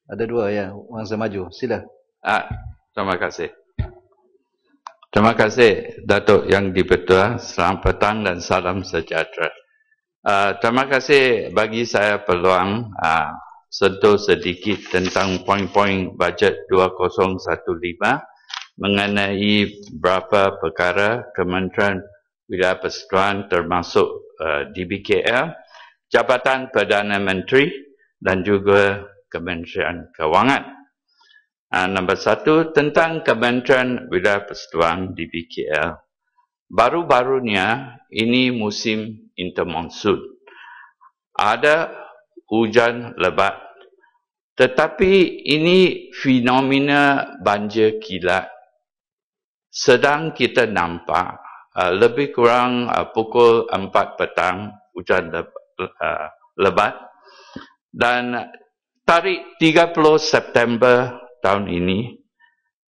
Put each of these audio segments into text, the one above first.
Ada dua ya, mangsa maju. Sila. Terima kasih. Terima kasih Datuk Yang di-Pertua. Selamat petang dan salam sejahtera. Terima kasih bagi saya peluang sentuh sedikit tentang poin-poin bajet 2015 mengenai beberapa perkara Kementerian Wilayah Persekutuan termasuk DBKL, Jabatan Perdana Menteri dan juga Kementerian Kewangan. Nombor satu, tentang Kementerian Wilayah Persekutuan DBKL. Baru-barunya ini musim intermonsun. Ada hujan lebat. Tetapi ini fenomena banjir kilat sedang kita nampak lebih kurang pukul 4 petang hujan lebat dan tarikh 30 September tahun ini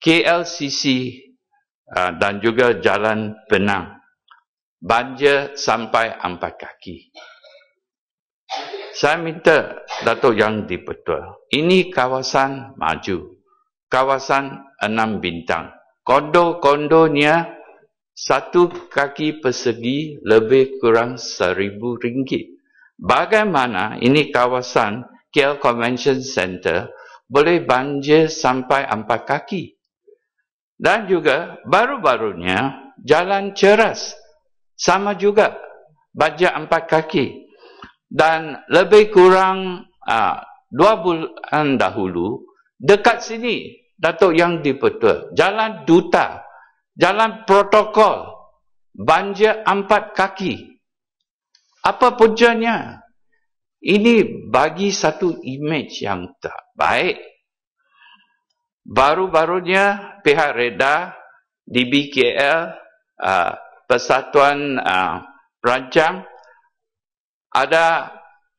KLCC dan juga Jalan Penang banjir sampai 4 kaki. Saya minta Datuk Yang di-Pertua, ini kawasan maju, kawasan 6 bintang. Kondo-kondonya 1 kaki persegi lebih kurang RM1,000. Bagaimana ini kawasan KL Convention Center boleh banjir sampai 4 kaki? Dan juga baru-barunya Jalan Ceras sama juga banjir 4 kaki. Dan lebih kurang 2 bulan dahulu dekat sini Datuk Yang di-Pertua, Jalan Duta, Jalan Protokol, banjir 4 kaki. Apa puncanya? Ini bagi satu imej yang tak baik. Baru-barunya pihak reda DBKL, Persatuan Perancang ada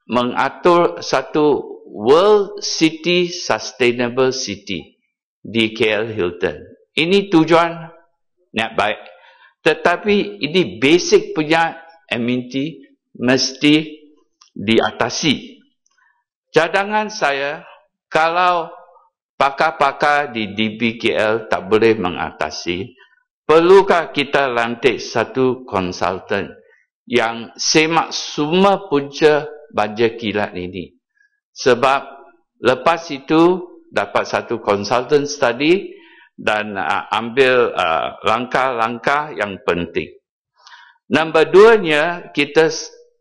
mengatur satu World City Sustainable City di KL Hilton. Ini tujuan niat baik. Tetapi ini basic punya amenity mesti diatasi. Cadangan saya, kalau pakar-pakar di DBKL tak boleh mengatasi, perlukah kita lantik satu konsultan yang semak semua punca banjir kilat ini. Sebab lepas itu dapat satu konsultan study dan ambil langkah-langkah yang penting. Nombor 2-nya, kita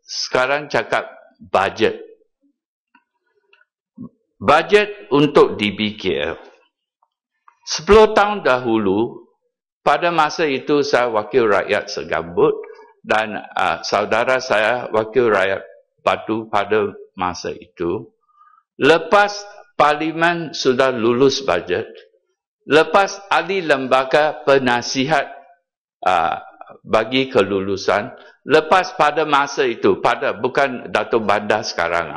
sekarang cakap bajet. Bajet untuk DBKL. 10 tahun dahulu, pada masa itu saya wakil rakyat segambut dan saudara saya wakil rakyat Batu pada masa itu. Lepas Parlimen sudah lulus bajet, lepas ahli lembaga penasihat bagi kelulusan, lepas pada masa itu, bukan Datuk Bandar sekarang,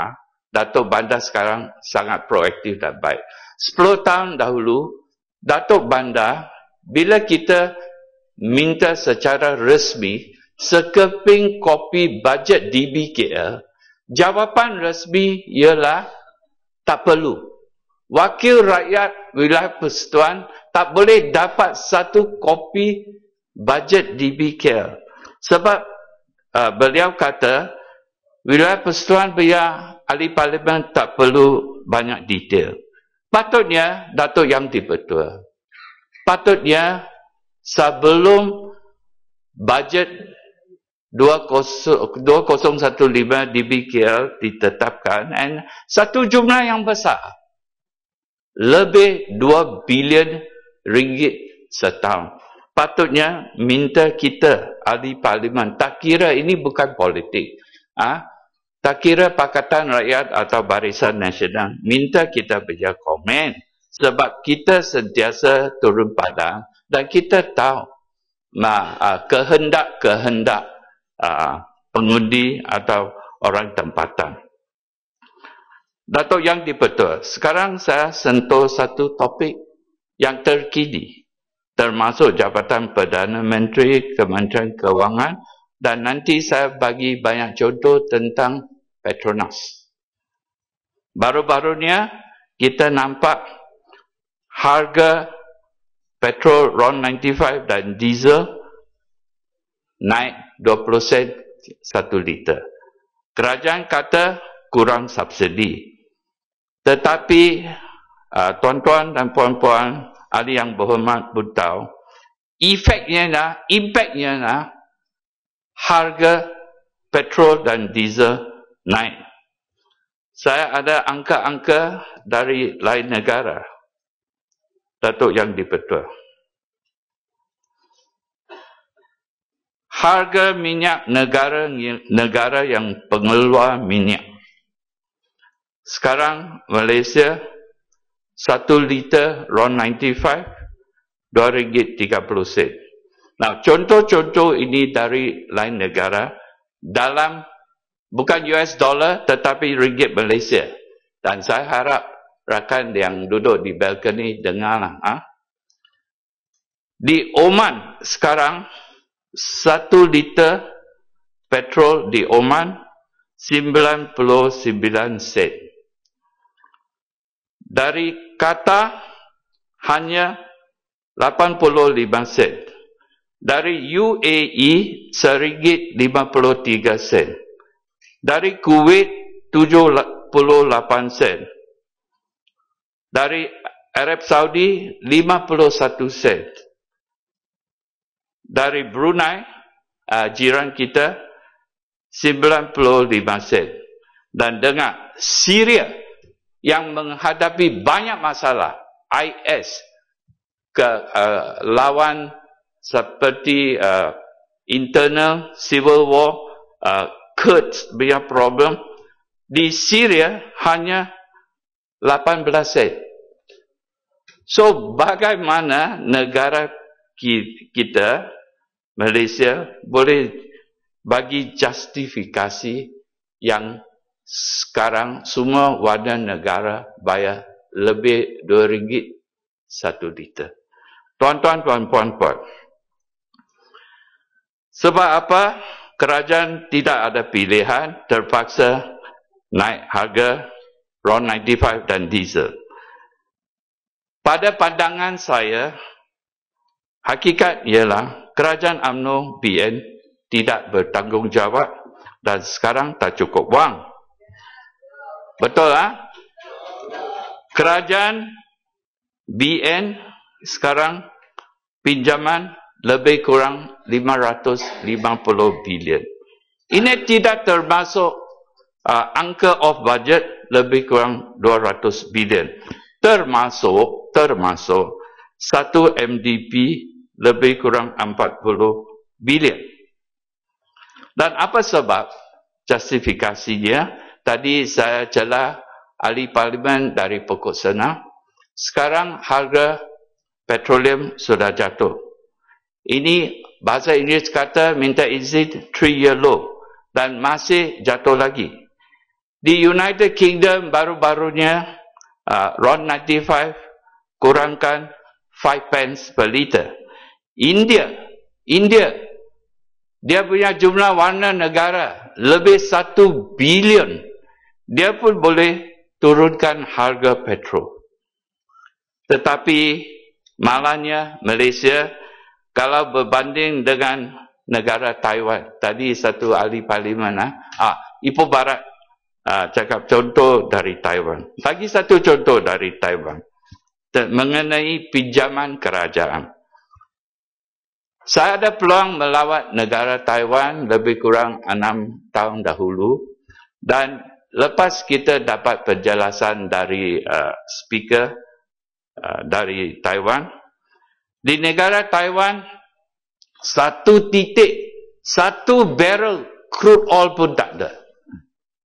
Datuk Bandar sekarang sangat proaktif dan baik. 10 tahun dahulu, Datuk Bandar, bila kita minta secara resmi sekeping kopi bajet DBKL, jawapan resmi ialah tak perlu. Wakil rakyat wilayah persekutuan tak boleh dapat satu kopi bajet DBKL. Sebab beliau kata, wilayah persekutuan biar ahli parlimen tak perlu banyak detail. Patutnya, Datuk Yang di-Pertua, patutnya sebelum bajet 2015 DBKL ditetapkan, dan satu jumlah yang besar, lebih 2 bilion ringgit setahun. Patutnya minta kita ahli parlimen, tak kira ini bukan politik, tak kira Pakatan Rakyat atau Barisan Nasional, minta kita beri komen. Sebab kita sentiasa turun padang dan kita tahu kehendak-kehendak pengundi atau orang tempatan. Datuk Yang di-Pertua, sekarang saya sentuh satu topik yang terkini, termasuk Jabatan Perdana Menteri, Kementerian Kewangan, dan nanti saya bagi banyak contoh tentang Petronas. Baru-barunya kita nampak harga petrol RON 95 dan diesel naik 20 sen 1 liter. Kerajaan kata kurang subsidi. Tetapi tuan-tuan dan puan-puan ahli yang berhormat pun tahu, impaknya harga petrol dan diesel naik. Saya ada angka-angka dari lain negara, Datuk Yang di-Pertua. Harga minyak negara yang pengeluar minyak. Sekarang Malaysia 1 liter RON 95 RM2.30. Nah, contoh-contoh ini dari lain negara dalam bukan US dollar tetapi ringgit Malaysia. Dan saya harap rakan yang duduk di balkoni dengarlah. Di Oman sekarang 1 liter petrol di Oman 99 sen. Dari Qatar hanya 85 sen. Dari UAE RM1.53 sen. Dari Kuwait 78 sen. Dari Arab Saudi 51 sen. Dari Brunei, jiran kita 95 sen. Dan dengar, Syria yang menghadapi banyak masalah, IS, lawan seperti internal civil war, Kurds punya problem, di Syria hanya 18 sen. So, bagaimana negara kita, Malaysia, boleh bagi justifikasi yang sekarang semua warga negara bayar lebih RM2 1 liter. Tuan-tuan, puan-puan. Sebab apa? Kerajaan tidak ada pilihan, terpaksa naik harga RON 95 dan diesel. Pada pandangan saya, hakikat ialah kerajaan UMNO BN tidak bertanggungjawab dan sekarang tak cukup wang. Betul lah? Kerajaan BN sekarang pinjaman lebih kurang 550 bilion. Ini tidak termasuk angka off budget lebih kurang 200 bilion. Termasuk 1 MDP lebih kurang 40 bilion. Dan apa sebab justifikasinya? Tadi saya celah ahli parlimen dari Pokok Senang. Sekarang harga petroleum sudah jatuh. Ini bahasa Inggeris kata minta izin 3-year low dan masih jatuh lagi. Di United Kingdom baru-barunya RON 95 kurangkan 5 pence per liter. India dia punya jumlah warga negara lebih 1 bilion. Dia pun boleh turunkan harga petrol. Tetapi malangnya Malaysia, kalau berbanding dengan negara Taiwan, tadi satu ahli parlimen, Ipoh Barat cakap contoh dari Taiwan. Bagi satu contoh dari Taiwan mengenai pinjaman kerajaan. Saya ada peluang melawat negara Taiwan lebih kurang 6 tahun dahulu dan lepas kita dapat penjelasan dari speaker dari Taiwan, di negara Taiwan 1 barrel crude oil pun tak ada.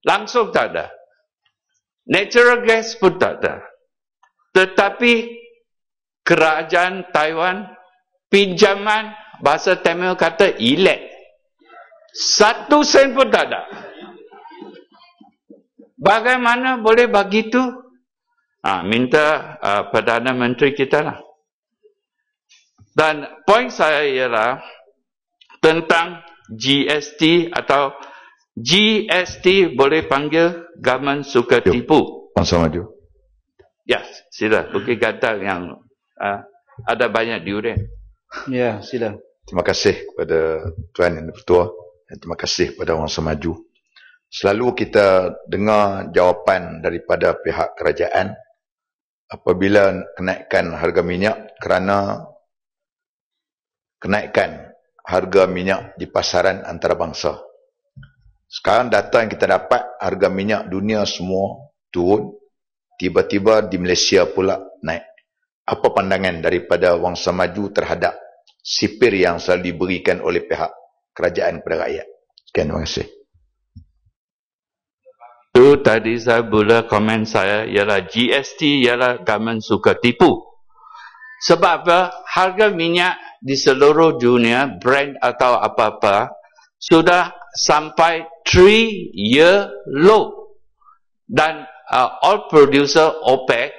Langsung tak ada. Natural gas pun tak ada. Tetapi kerajaan Taiwan pinjaman, bahasa Tamil kata ilet, 1 sen pun tak ada. Bagaimana boleh begitu? Minta Perdana Menteri kita lah. Dan poin saya ialah tentang GST atau GST boleh panggil government suka tipu. Bangsa Maju. Ya, sila. Bukit Gantang yang ada banyak durian. Ya, sila. Terima kasih kepada Tuan Yang Dipertua dan terima kasih kepada Bangsa Maju. Selalu kita dengar jawapan daripada pihak kerajaan apabila kenaikan harga minyak kerana kenaikan harga minyak di pasaran antarabangsa. Sekarang data yang kita dapat, harga minyak dunia semua turun, tiba-tiba di Malaysia pula naik. Apa pandangan daripada Bangsa Maju terhadap sipir yang selalu diberikan oleh pihak kerajaan kepada rakyat? Sekian, terima kasih. Itu tadi saya mula komen saya ialah GST ialah government suka tipu. Sebab apa? Harga minyak di seluruh dunia, Brent atau apa-apa, sudah sampai 3-year low. Dan oil producer OPEC,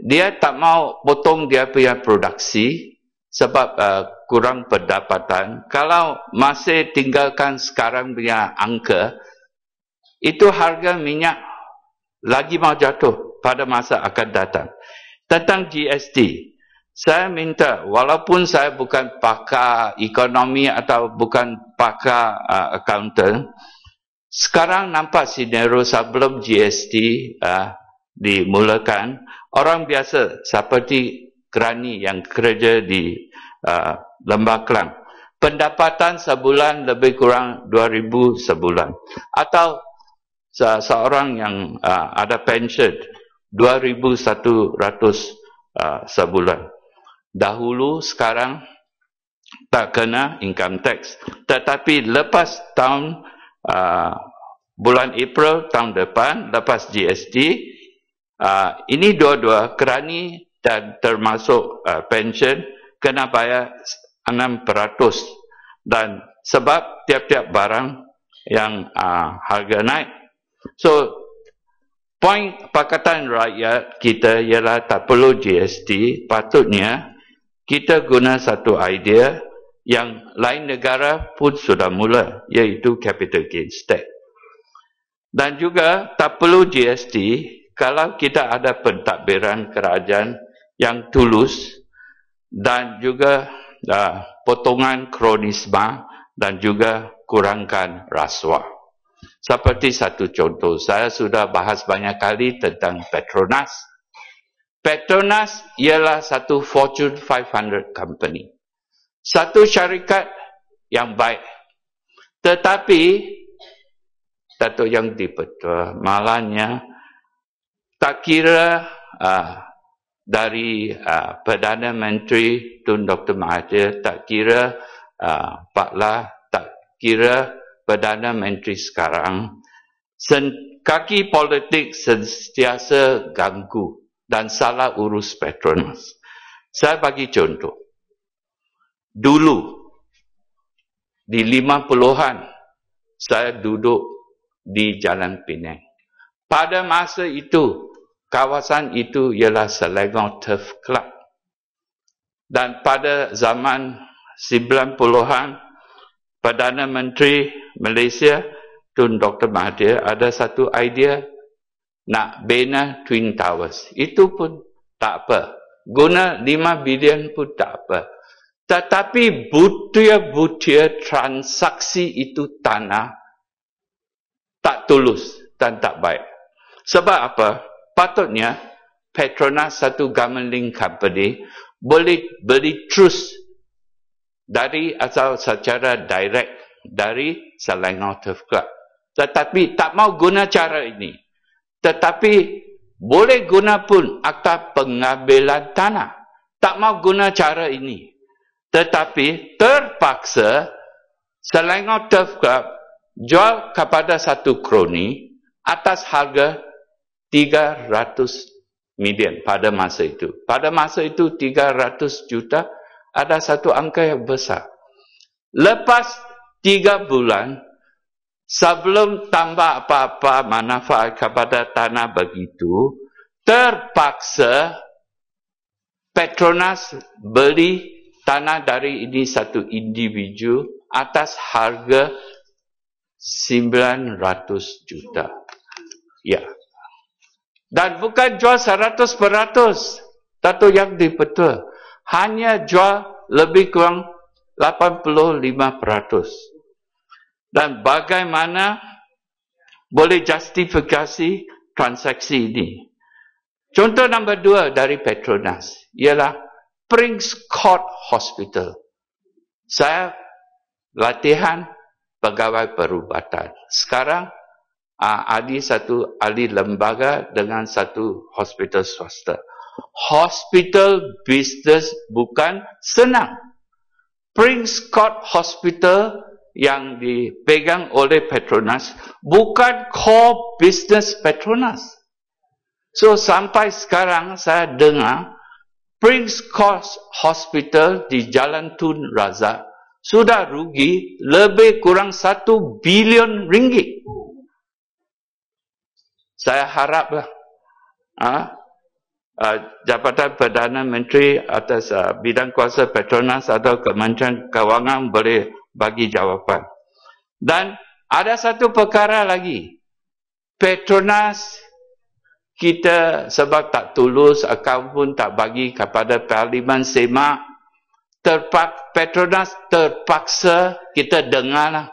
dia tak mau potong dia punya produksi sebab kurang pendapatan. Kalau masih tinggalkan sekarang punya angka, itu harga minyak lagi mau jatuh pada masa akan datang. Tentang GST, saya minta, walaupun saya bukan pakar ekonomi atau bukan pakar accountant, sekarang nampak senario sebelum GST dimulakan, orang biasa seperti kerani yang kerja di Lembah Kelang, pendapatan sebulan lebih kurang 2,000 sebulan. Atau seorang yang ada pension 2,100 sebulan. Dahulu sekarang tak kena income tax. Tetapi lepas tahun bulan April tahun depan, lepas GST, ini dua-dua kerani dan termasuk pension kena bayar 6%. Dan sebab tiap-tiap barang yang harga naik. So, poin Pakatan Rakyat kita ialah tak perlu GST, patutnya kita guna satu idea yang lain negara pun sudah mula, iaitu capital gains tax. Dan juga tak perlu GST kalau kita ada pentadbiran kerajaan yang tulus dan juga potongan kronisma dan juga kurangkan rasuah. Seperti satu contoh, saya sudah bahas banyak kali tentang Petronas. Petronas ialah satu Fortune 500 company. Satu syarikat yang baik. Tetapi, Datuk Yang Dipertua, malangnya, tak kira dari Perdana Menteri Tun Dr. Mahathir, tak kira Pak Lah, tak kira Perdana Menteri sekarang, kaki politik sentiasa ganggu dan salah urus Petronas. Saya bagi contoh. Dulu, di 50-an, saya duduk di Jalan Penang. Pada masa itu, kawasan itu ialah Selangor Turf Club. Dan pada zaman 90-an, Perdana Menteri Malaysia Tun Dr. Mahathir ada satu idea nak bina Twin Towers. Itu pun tak apa. Guna 5 bilion pun tak apa. Tetapi butir-butir transaksi itu tanah tak tulus dan tak baik. Sebab apa? Patutnya Petronas satu government link company boleh beli terus dari atau secara direct dari Selangor Turf Club. Tetapi tak mau guna cara ini. Tetapi boleh guna pun akta pengambilan tanah. Tak mau guna cara ini. Tetapi terpaksa Selangor Turf Club jual kepada satu kroni atas harga 300 million pada masa itu. Pada masa itu 300 juta ada satu angka yang besar. Lepas 3 bulan, sebelum tambah apa-apa manfaat kepada tanah begitu, terpaksa Petronas beli tanah dari ini satu individu atas harga 900 juta. Ya. Dan bukan jual 100%. Dato' Yang Di-Pertua. Hanya jual lebih kurang 85%. Dan bagaimana boleh justifikasi transaksi ini? Contoh nombor 2 dari Petronas ialah Prince Court Hospital. Saya latihan pegawai perubatan. Sekarang satu ahli lembaga dengan satu hospital swasta. Hospital business bukan senang. Prince Court Hospital yang dipegang oleh Petronas bukan core business Petronas. So sampai sekarang saya dengar Prince Court Hospital di Jalan Tun Razak sudah rugi lebih kurang 1 bilion ringgit. Saya haraplah Jabatan Perdana Menteri atas bidang kuasa Petronas atau Kementerian Kewangan boleh bagi jawapan. Dan ada satu perkara lagi. Petronas kita sebab tak tulus, akaun pun tak bagi kepada Parlimen Semak. Petronas terpaksa kita dengarlah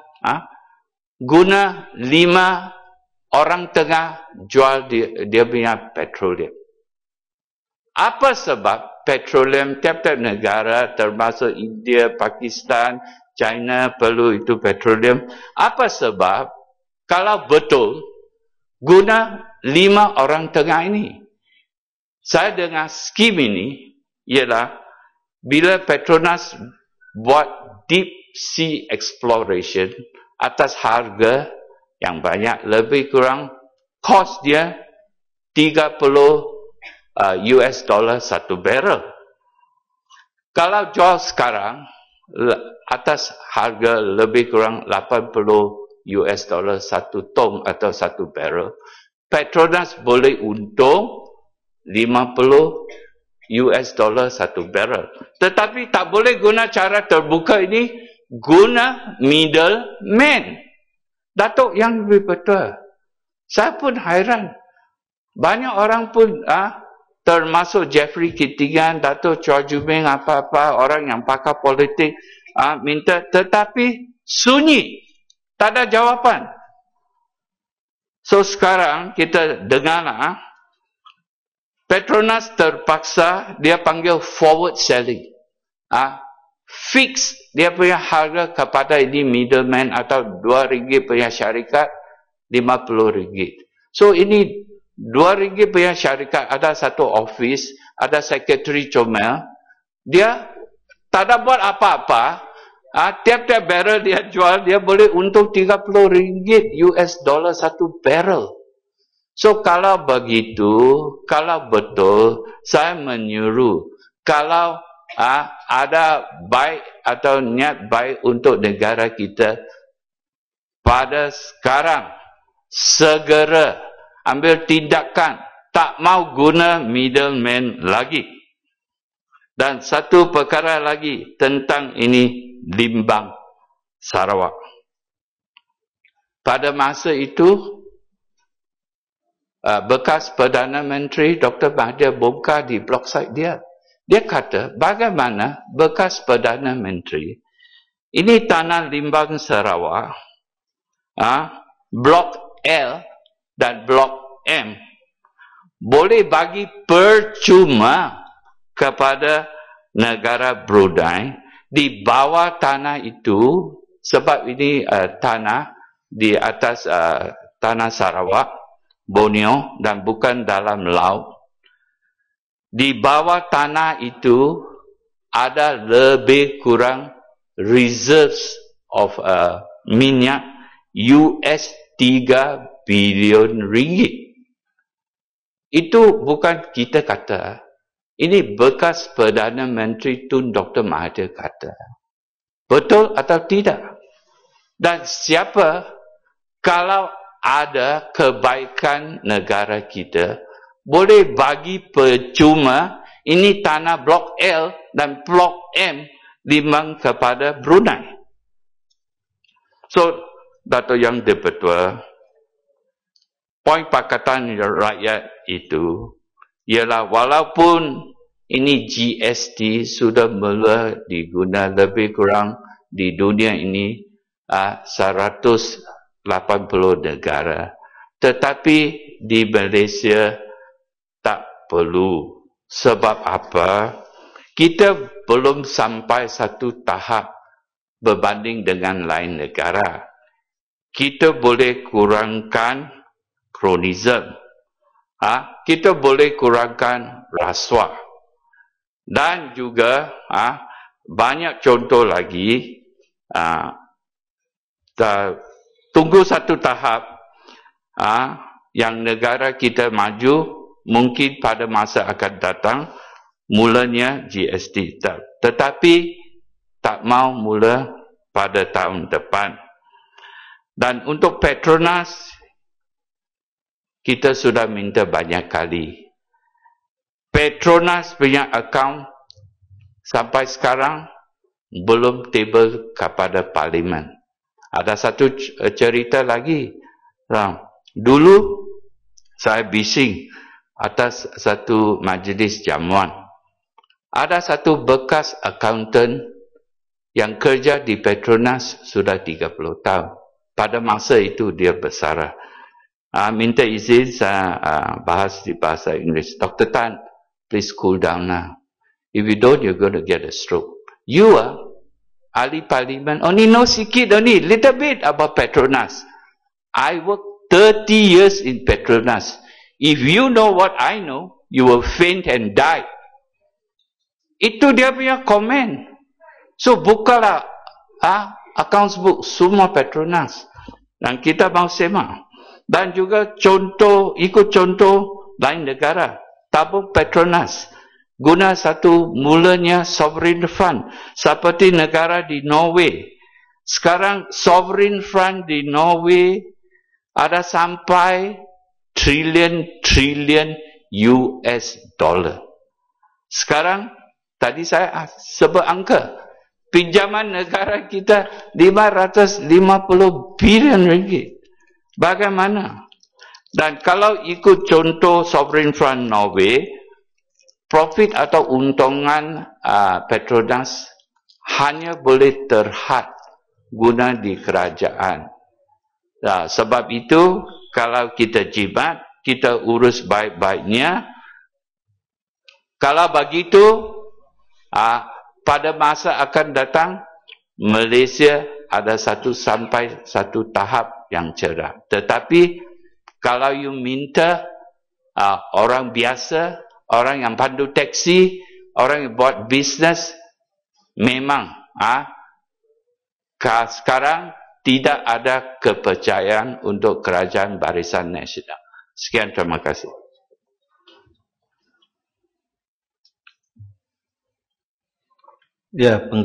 guna 5 orang tengah jual dia punya petroleum. Apa sebab petroleum tiap-tiap negara termasuk India, Pakistan, China perlu itu petroleum? Apa sebab kalau betul guna 5 orang tengah ini? Saya dengar skim ini ialah bila Petronas buat deep sea exploration atas harga yang banyak, lebih kurang kos dia $30 satu barrel. Kalau jual sekarang atas harga lebih kurang $80 satu tong atau satu barrel, Petronas boleh untung $50 satu barrel. Tetapi tak boleh guna cara terbuka ini, guna middleman. Dato' Yang Di-Pertua. Saya pun hairan. Banyak orang pun termasuk Jeffrey Ketingan, Dato' Chua Ju Ming, apa-apa orang yang pakar politik minta, tetapi sunyi. Tak ada jawapan. So sekarang kita dengarlah Petronas terpaksa dia panggil forward selling. Fix dia punya harga kepada ini middleman atau RM2 punya syarikat RM50. So ini RM2 punya syarikat ada satu office, ada secretary comel, dia tak ada buat apa-apa. Tiap-tiap barrel dia jual, dia boleh untung $30 satu barrel. So kalau begitu, kalau betul, saya menyuruh, kalau ada baik atau niat baik untuk negara kita, pada sekarang segera ambil tindakan, tak mau guna middleman lagi. Dan satu perkara lagi tentang ini Limbang Sarawak. Pada masa itu bekas Perdana Menteri Dr. Mahathir bongkar di blog site dia. Dia kata, bagaimana bekas Perdana Menteri, ini tanah Limbang Sarawak, blok L dan blok M, boleh bagi percuma kepada negara Brunei di bawah tanah itu, sebab ini tanah di atas tanah Sarawak, Borneo, dan bukan dalam laut. Di bawah tanah itu ada lebih kurang reserves of minyak $3 bilion. Itu bukan kita kata. Ini bekas Perdana Menteri Tun Dr. Mahathir kata. Betul atau tidak? Dan siapa kalau ada kebaikan negara kita, boleh bagi percuma ini tanah blok L dan blok M Limbang kepada Brunei. So, Dato' Yang Di-Pertua, poin Pakatan Rakyat itu ialah walaupun ini GST sudah mula diguna lebih kurang di dunia ini 180 negara, tetapi di Malaysia tak perlu. Sebab apa? Kita belum sampai satu tahap berbanding dengan lain negara. Kita boleh kurangkan kronisme, kita boleh kurangkan rasuah, dan juga banyak contoh lagi. Tunggu satu tahap yang negara kita maju, mungkin pada masa akan datang mulanya GST, tetapi tak mau mula pada tahun depan. Dan untuk Petronas, kita sudah minta banyak kali. Petronas punya akaun sampai sekarang belum table kepada Parlimen. Ada satu cerita lagi. Dulu saya bising atas satu majlis jamuan. Ada satu bekas accountant yang kerja di Petronas sudah 30 tahun. Pada masa itu dia bersara. Minta izin saya bahas di bahasa Inggeris. Dr. Tan, please cool down now. If you don't, you're going to get a stroke. You are ahli parlimen, only know sikit only, little bit about Petronas. I worked 30 years in Petronas. If you know what I know, you will faint and die. Itu dia punya komen. So bukalah accounts book semua Petronas. Dan kita mau semak. Dan juga contoh, ikut contoh lain negara. Tabung Petronas. Guna satu mulanya sovereign fund. Seperti negara di Norway. Sekarang sovereign fund di Norway ada sampai trilion US dollar. Sekarang, tadi saya sebut angka. Pinjaman negara kita 550 bilion ringgit. Bagaimana? Dan kalau ikut contoh sovereign fund Norway, profit atau untungan Petronas hanya boleh terhad guna di kerajaan. Sebab itu, kalau kita jimat, kita urus baik-baiknya. Kalau begitu, pada masa akan datang, Malaysia ada sampai satu tahap yang cerah. Tetapi, kalau you minta orang biasa, orang yang pandu taksi, orang yang buat bisnes, memang sekarang tidak ada kepercayaan untuk kerajaan Barisan Nasional. Sekian, terima kasih. Ya,